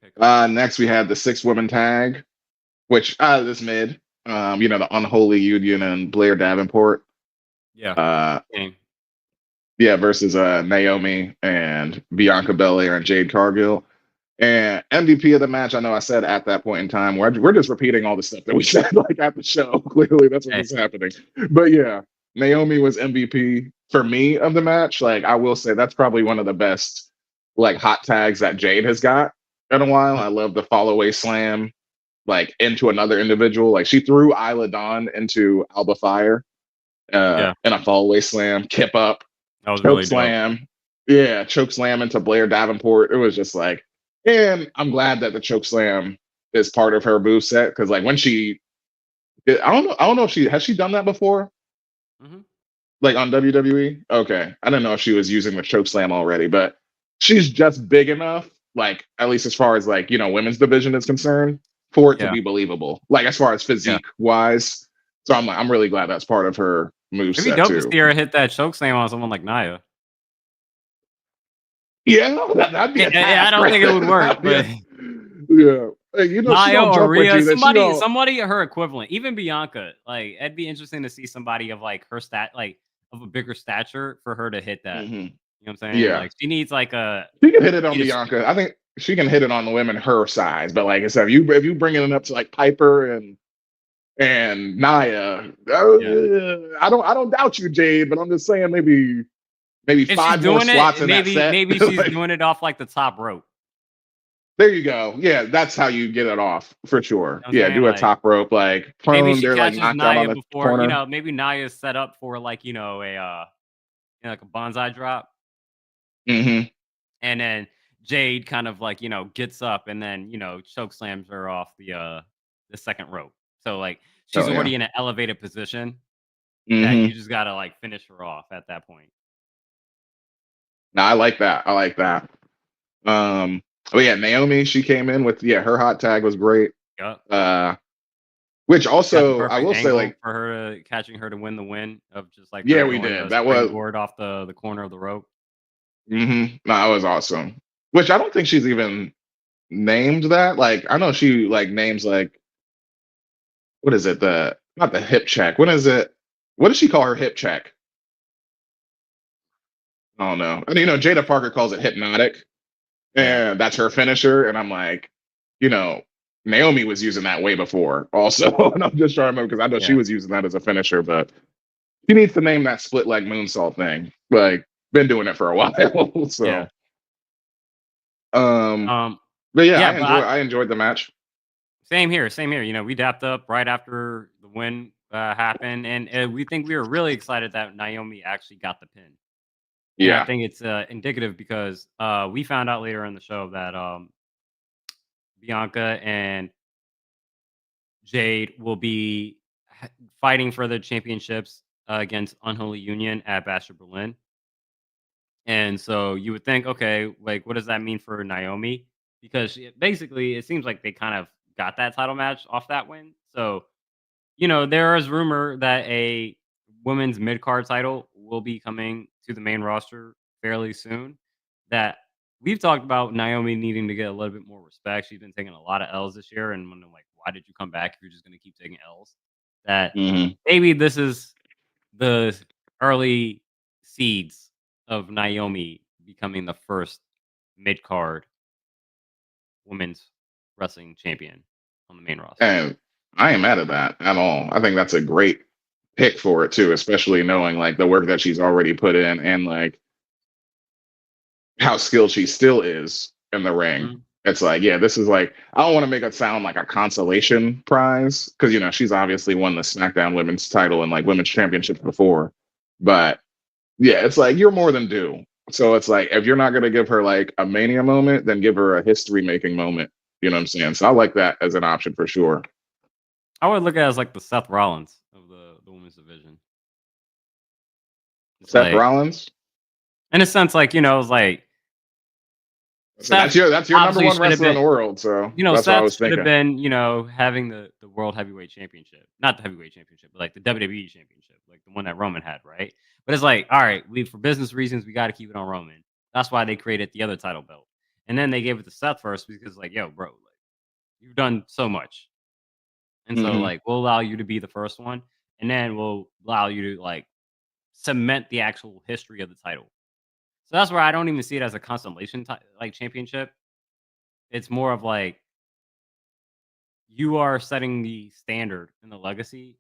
your pickup. Next we had the 6 woman tag, which this mid. The Unholy Union and Blair Davenport. Yeah. Uh, Game. yeah, versus Naomi and Bianca Belair and Jade Cargill. And MVP of the match, I know I said at that point in time, we're just repeating all the stuff that we said like at the show. Clearly, that's what Hey. was happening. But yeah, Naomi was MVP for me of the match. Like I will say, that's probably one of the best like hot tags that Jade has got in a while. I love the fall away slam like into another individual. Like she threw Isla Dawn into Alba Fire Yeah. in a fall away slam, kip up, That was choke really dope. slam. Yeah, choke slam into Blair Davenport. It was just like, and I'm glad that the choke slam is part of her move set because like when I don't know if she has she done that before, Mhm. like on WWE. Okay, I didn't know if she was using the choke slam already, but she's just big enough, like at least as far as like women's division is concerned, for it to Yeah. be believable. Like as far as Yeah. physique wise, so I'm really glad that's part of her move It'd be set dope to too. see her hit that choke slam on someone like Nia. Yeah, that'd be a I task. don't think it would work, That'd but be yeah. Hey, she Nia don't or jump with Rhea, you. That she don't. somebody her equivalent, even Bianca. Like it'd be interesting to see somebody of like her of a bigger stature for her to hit that. Mhm. You know what I'm saying? Yeah, Like she needs like a she can hit it on need a Bianca. I think she can hit it on the women her size. But like I said, if you bringing it up to like Piper and Nia, yeah. I don't doubt you, Jade. But I'm just saying maybe If she's 5 more doing squats it, in that set. maybe she's Like, doing it off like the top rope. there you go. Yeah, that's how you get it off for sure. You know what Yeah, I'm saying? do a Like top rope like maybe prone. she They're like catches knocked out on Nia the before, corner. maybe Nia's set up for like, like a bonsai drop. Hmm. And then Jade kind of like, gets up and then, choke slams her off the second rope. So like she's Oh yeah. already in an elevated position that Hmm. you just gotta like finish her off at that point. No, I like that. I like that. Oh yeah, Naomi, she came in with her hot tag was great. Yep. Which Got the also I perfect will say angle like for her catching her to win the win of just like yeah, her we doing did. the That was springboard off the corner of the rope. no, that was awesome. Which I don't think she's even named that. Like I know she like names like what is it? The not the hip check. What is it? What does she call her hip check? I don't know. And Jada Parker calls it hypnotic. Yeah. And that's her finisher. And I'm like, Naomi was using that way before also. And I'm just trying to remember because I know she Yeah. was using that as a finisher, but she needs to name that split leg moonsault thing. Like, been doing it for a while. So, Yeah. Um but yeah, yeah, but I enjoyed the match. same here, same here. We dapped up right after the win happened, and we were really excited that Naomi actually got the pin. And I Yeah. think it's indicative because we found out later in the show that Bianca and Jade will be fighting for the championships against Unholy Union at Bash of Berlin. And so you would think, okay, like what does that mean for Naomi? Because basically, it seems like they kind of got that title match off that win. So there is rumor that a women's mid card title will be coming to the main roster fairly soon. That we've talked about Naomi needing to get a little bit more respect. She's been taking a lot of L's this year, and when I'm like, why did you come back if you're just going to keep taking L's? That Hmm. maybe this is the early seeds of Naomi becoming the first mid card women's wrestling champion on the main roster. And I ain't mad at that at all. I think that's a great pick for it too, especially knowing like the work that she's already put in and like how skilled she still is in the ring. Mhm. It's like, yeah, this is like, I don't want to make it sound like a consolation prize because, she's obviously won the SmackDown women's title and like women's championships before. But yeah, it's like, you're more than due. So it's like, if you're not going to give her like a mania moment, then give her a history making moment. You know what I'm saying? So I like that as an option for sure. I would look at it as like the Seth Rollins of the women's division. It's Seth like, Rollins. in a sense, like it's like So Seth that's your number obviously one should have wrestler in been, the world. So that's what I Seth was should have thinking. been, having the world heavyweight championship, not the heavyweight championship, but like the WWE championship, like the one that Roman had, right? But it's like, all right, for business reasons, we got to keep it on Roman. That's why they created the other title belt. And then they gave it to Seth first because, like, yo, bro, like, you've done so much. And so, Hmm. like, we'll allow you to be the first one. And then we'll allow you to, like, cement the actual history of the title. So that's where I don't even see it as a constellation like championship. It's more of like you are setting the standard and the legacy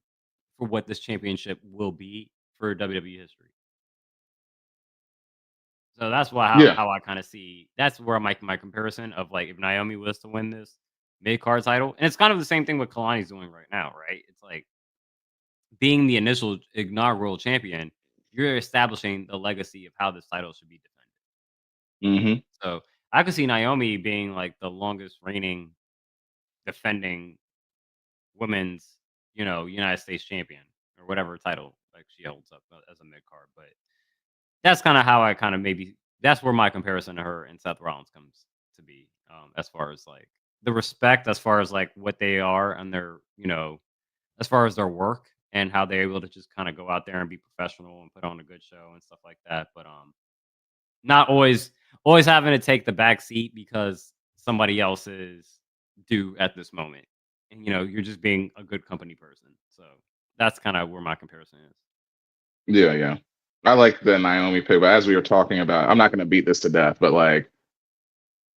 for what this championship will be for WWE history. So that's why Yeah. how I kind of see that's where my comparison of like if Naomi was to win this mid card title, and it's kind of the same thing what Kalani's doing right now, right? It's like being the initial inaugural champion, you're establishing the legacy of how this title should be defended. Hmm. So I could see Naomi being like the longest reigning defending women's, United States champion or whatever title like she holds up as a mid card. But that's kind of how I kind of maybe that's where my comparison to her and Seth Rollins comes to be, as far as like the respect, as far as like what they are and their, as far as their work and how they're able to just kind of go out there and be professional and put on a good show and stuff like that. But not always having to take the back seat because somebody else is due at this moment. And you're just being a good company person. So that's kind of where my comparison is. Yeah, yeah. I like the Naomi pick, but as we were talking about, I'm not going to beat this to death, but like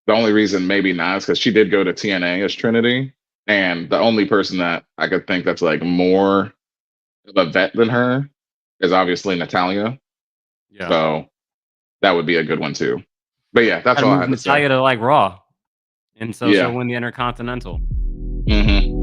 the only reason maybe not is because she did go to TNA as Trinity, and the only person that I could think that's like more of a vet than her is obviously Natalia. Yeah. So that would be a good one too. But yeah, that's Gotta all I move had to say. Natalia to like Raw. And so she'll Yeah. win the Intercontinental. Hmm.